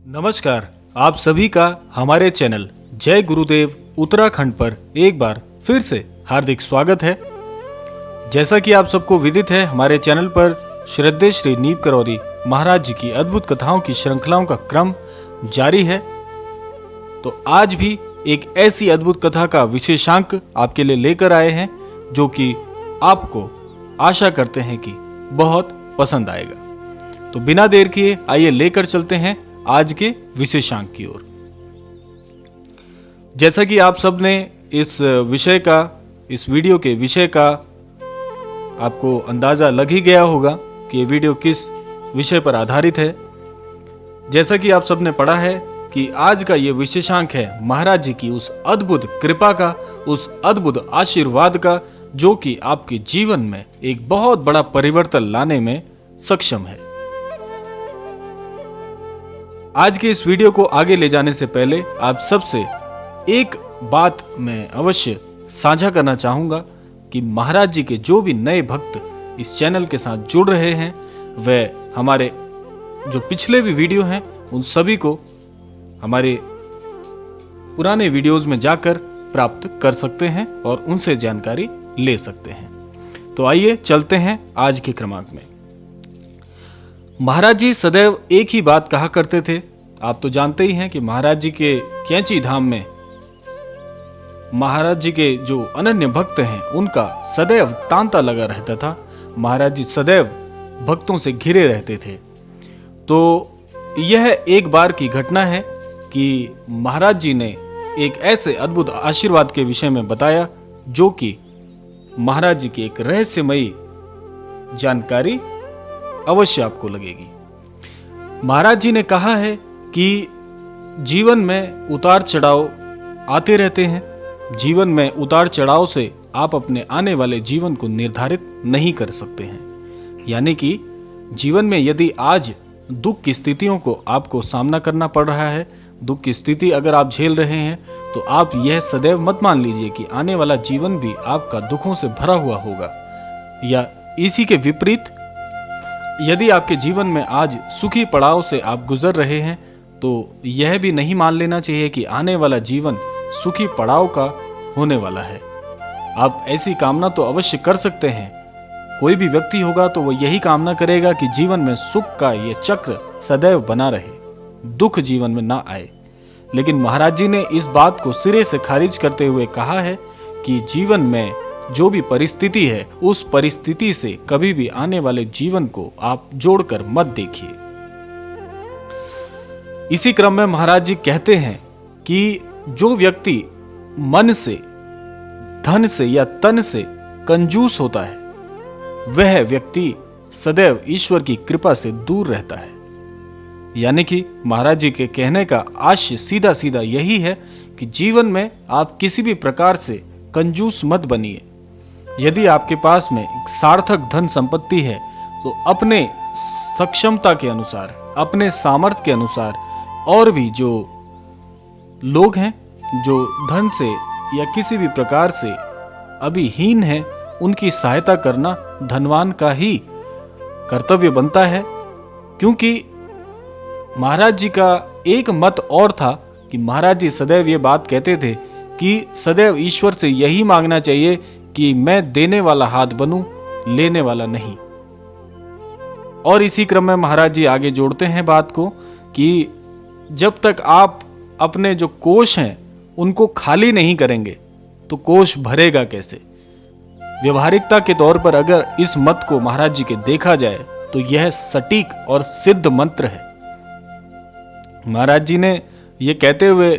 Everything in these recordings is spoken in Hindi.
नमस्कार, आप सभी का हमारे चैनल जय गुरुदेव उत्तराखंड पर एक बार फिर से हार्दिक स्वागत है। जैसा कि आप सबको विदित है, हमारे चैनल पर श्रद्धेय श्री नीव करौरी महाराज जी की अद्भुत कथाओं की श्रृंखलाओं का क्रम जारी है। तो आज भी एक ऐसी अद्भुत कथा का विशेषांक आपके लिए लेकर आए हैं जो कि आपको आशा करते हैं कि बहुत पसंद आएगा। तो बिना देर किए आइए लेकर चलते हैं आज के विशेषांक की ओर। जैसा कि आप सब ने इस वीडियो के विषय का आपको अंदाजा लग ही गया होगा कि ये वीडियो किस विषय पर आधारित है। जैसा कि आप सब ने पढ़ा है कि आज का ये विशेषांक है महाराज जी की उस अद्भुत कृपा का, उस अद्भुत आशीर्वाद का, जो कि आपके जीवन में एक बहुत बड़ा परिवर्तन लाने में सक्षम है। आज के इस वीडियो को आगे ले जाने से पहले आप सबसे एक बात मैं अवश्य साझा करना चाहूंगा कि महाराज जी के जो भी नए भक्त इस चैनल के साथ जुड़ रहे हैं, वह हमारे जो पिछले भी वीडियो हैं उन सभी को हमारे पुराने वीडियोस में जाकर प्राप्त कर सकते हैं और उनसे जानकारी ले सकते हैं। तो आइए चलते हैं आज के क्रमांक में। महाराज जी सदैव एक ही बात कहा करते थे। आप तो जानते ही हैं कि महाराज जी के कैंची धाम में महाराज जी के जो अनन्य भक्त हैं उनका सदैव तांता लगा रहता था। महाराज जी सदैव भक्तों से घिरे रहते थे। तो यह एक बार की घटना है कि महाराज जी ने एक ऐसे अद्भुत आशीर्वाद के विषय में बताया जो कि महाराज जी की एक रहस्यमयी जानकारी अवश्य आपको लगेगी। महाराज जी ने कहा है कि जीवन में उतार चढ़ाव आते रहते हैं। जीवन में उतार चढ़ाव से आप अपने आने वाले जीवन को निर्धारित नहीं कर सकते हैं। यानी कि जीवन में यदि आज दुख की स्थितियों को आपको सामना करना पड़ रहा है, दुख की स्थिति अगर आप झेल रहे हैं, तो आप यह सदैव मत मान लीजिए कि आने वाला जीवन भी आपका दुखों से भरा हुआ होगा। या इसी के विपरीत, यदि आपके जीवन में आज सुखी पड़ाव से आप गुजर रहे हैं, तो यह भी नहीं मान लेना चाहिए कि आने वाला जीवन सुखी पड़ाव का होने वाला है। आप ऐसी कामना तो अवश्य कर सकते हैं। कोई भी व्यक्ति होगा तो वह यही कामना करेगा कि जीवन में सुख का यह चक्र सदैव बना रहे, दुख जीवन में ना आए। लेकिन महाराज जी ने इस बात को सिरे से खारिज करते हुए कहा है कि जीवन में जो भी परिस्थिति है, उस परिस्थिति से कभी भी आने वाले जीवन को आप जोड़कर मत देखिए। इसी क्रम में महाराज जी कहते हैं कि जो व्यक्ति मन से, धन से या तन से कंजूस होता है, वह व्यक्ति सदैव ईश्वर की कृपा से दूर रहता है। यानी कि महाराज जी के कहने का आशय सीधा सीधा यही है कि जीवन में आप किसी भी प्रकार से कंजूस मत बनिए। यदि आपके पास में एक सार्थक धन संपत्ति है, तो अपने सक्षमता के अनुसार, अपने सामर्थ्य के अनुसार, और भी जो लोग हैं जो धन से या किसी भी प्रकार से अभी हीन हैं, उनकी सहायता करना धनवान का ही कर्तव्य बनता है। क्योंकि महाराज जी का एक मत और था कि महाराज जी सदैव ये बात कहते थे कि सदैव ईश्वर से यही मांगना चाहिए कि मैं देने वाला हाथ बनूं, लेने वाला नहीं। और इसी क्रम में महाराज जी आगे जोड़ते हैं बात को कि जब तक आप अपने जो कोष हैं उनको खाली नहीं करेंगे तो कोष भरेगा कैसे। व्यवहारिकता के तौर पर अगर इस मत को महाराज जी के देखा जाए तो यह सटीक और सिद्ध मंत्र है। महाराज जी ने यह कहते हुए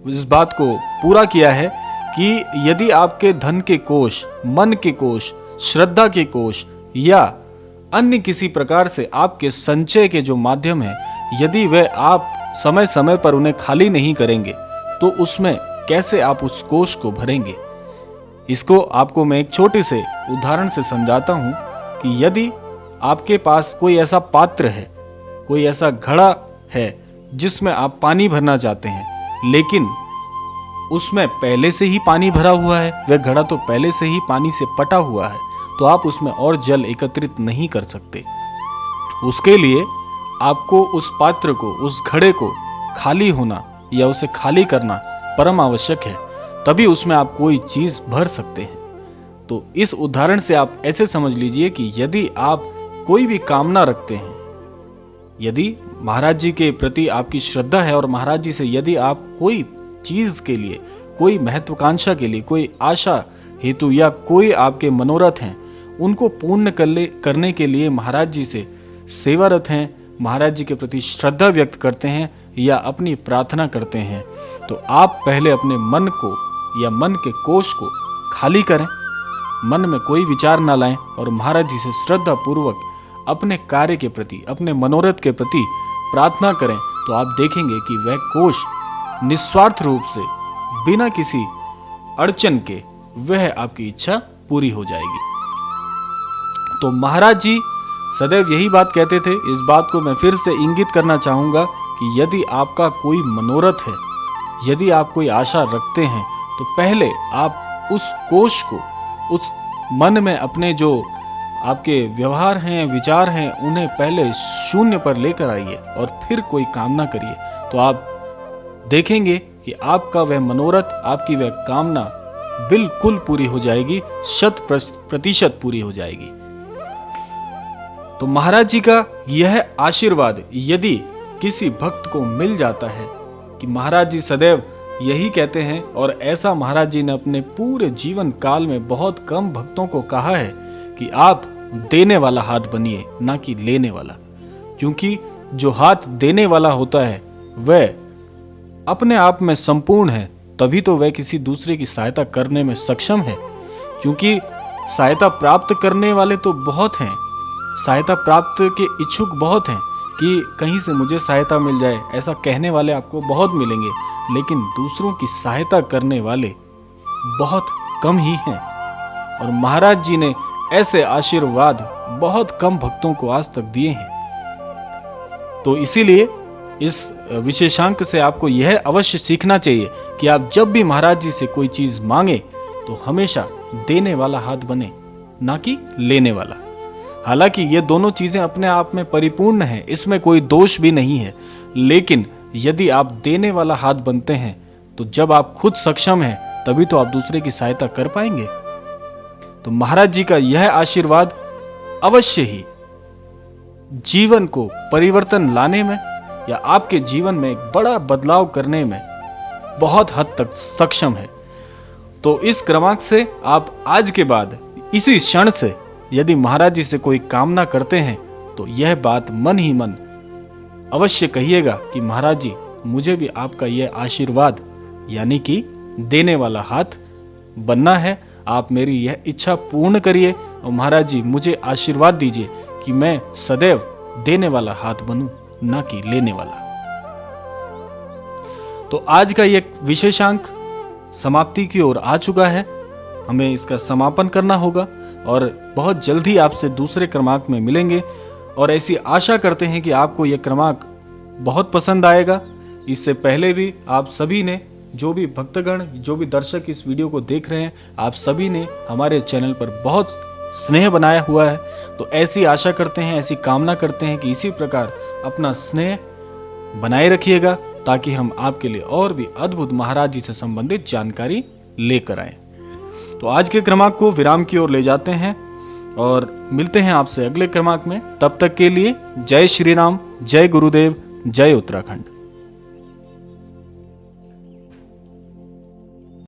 इस बात को पूरा किया है कि यदि आपके धन के कोष, मन के कोष, श्रद्धा के कोष या अन्य किसी प्रकार से आपके संचय के जो माध्यम है, यदि वे आप समय समय पर उन्हें खाली नहीं करेंगे तो उसमें कैसे आप उस कोष को भरेंगे। इसको आपको मैं एक छोटे से उदाहरण से समझाता हूं कि यदि आपके पास कोई ऐसा पात्र है, कोई ऐसा घड़ा है जिसमें आप पानी भरना चाहते हैं, लेकिन उसमें पहले से ही पानी भरा हुआ है, वह घड़ा तो पहले से ही पानी से पटा हुआ है, तो आप उसमें और जल एकत्रित नहीं कर सकते। उसके लिए आपको उस पात्र को, उस घड़े को खाली होना या उसे खाली करना परम आवश्यक है, तभी उसमें आप कोई चीज भर सकते हैं। तो इस उदाहरण से आप ऐसे समझ लीजिए कि यदि आप कोई भी कामना रखते हैं, यदि महाराज जी के प्रति आपकी श्रद्धा है और महाराज जी से यदि आप कोई चीज के लिए, कोई महत्वाकांक्षा के लिए, कोई आशा हेतु या कोई आपके मनोरथ हैं, उनको पूर्ण करने के लिए महाराज जी से सेवारत हैं, महाराज जी के प्रति श्रद्धा व्यक्त करते हैं या अपनी प्रार्थना करते हैं, तो आप पहले अपने मन को या मन के कोष को खाली करें, मन में कोई विचार ना लाएं और महाराज जी से श्रद्धा पूर्वक अपने कार्य के प्रति, अपने मनोरथ के प्रति प्रार्थना करें। तो आप देखेंगे कि वह कोष निस्वार्थ रूप से, बिना किसी अड़चन के, वह आपकी इच्छा पूरी हो जाएगी। तो महाराज जी सदैव यही बात कहते थे। इस बात को मैं फिर से इंगित करना चाहूंगा कि यदि आपका कोई मनोरथ है, यदि आप कोई आशा रखते हैं, तो पहले आप उस कोष को, उस मन में अपने जो आपके व्यवहार हैं, विचार हैं, उन्हें पहले शून्य पर लेकर आइए और फिर कोई कामना करिए। तो आप देखेंगे कि आपका वह मनोरथ, आपकी वह कामना बिल्कुल पूरी हो जाएगी, 100% पूरी हो जाएगी। तो महाराज जी का यह आशीर्वाद यदि किसी भक्त को मिल जाता है, कि महाराज जी सदैव यही कहते हैं, और ऐसा महाराज जी ने अपने पूरे जीवन काल में बहुत कम भक्तों को कहा है कि आप देने वाला हाथ बनिए, ना कि लेने वाला। क्योंकि जो हाथ देने वाला होता है वह अपने आप में संपूर्ण है, तभी तो वह किसी दूसरे की सहायता करने में सक्षम है। क्योंकि सहायता प्राप्त करने वाले तो बहुत हैं, सहायता प्राप्त के इच्छुक बहुत हैं कि कहीं से मुझे सहायता मिल जाए, ऐसा कहने वाले आपको बहुत मिलेंगे, लेकिन दूसरों की सहायता करने वाले बहुत कम ही हैं। और महाराज जी ने ऐसे आशीर्वाद बहुत कम भक्तों को आज तक दिए हैं। तो इसीलिए इस विशेषांक से आपको यह अवश्य सीखना चाहिए कि आप जब भी महाराज जी से कोई चीज मांगे तो हमेशा देने वाला हाथ बने, ना कि लेने वाला। हालांकि ये दोनों चीजें अपने आप में परिपूर्ण हैं, इसमें कोई दोष भी नहीं है, लेकिन यदि आप देने वाला हाथ बनते हैं तो जब आप खुद सक्षम हैं तभी तो आप दूसरे की सहायता कर पाएंगे। तो महाराज जी का यह आशीर्वाद अवश्य ही जीवन को परिवर्तन लाने में या आपके जीवन में एक बड़ा बदलाव करने में बहुत हद तक सक्षम है। तो इस क्रमांक से आप आज के बाद इसी क्षण से यदि महाराज जी से कोई कामना करते हैं तो यह बात मन ही मन अवश्य कहिएगा कि महाराज जी मुझे भी आपका यह आशीर्वाद यानी कि देने वाला हाथ बनना है, आप मेरी यह इच्छा पूर्ण करिए और महाराज जी मुझे आशीर्वाद दीजिए कि मैं सदैव देने वाला हाथ बनूं, ना कि लेने वाला। तो आज का यह विशेषांक समाप्ति की ओर आ चुका है, हमें इसका समापन करना होगा और बहुत जल्दी आपसे दूसरे क्रमांक में मिलेंगे। और ऐसी आशा करते हैं कि आपको यह क्रमांक बहुत पसंद आएगा। इससे पहले भी आप सभी ने, जो भी भक्तगण, जो भी दर्शक इस वीडियो को देख रहे हैं, आप सभी ने हमारे चैनल पर बहुत स्नेह बनाया हुआ है। तो ऐसी आशा करते हैं, ऐसी कामना करते हैं कि इसी प्रकार अपना स्नेह बनाए रखिएगा ताकि हम आपके लिए और भी अद्भुत महाराज जी से संबंधित जानकारी लेकर आए। तो आज के क्रमांक को विराम की ओर ले जाते हैं और मिलते हैं आपसे अगले क्रमांक में। तब तक के लिए जय श्री राम, जय गुरुदेव, जय उत्तराखंड।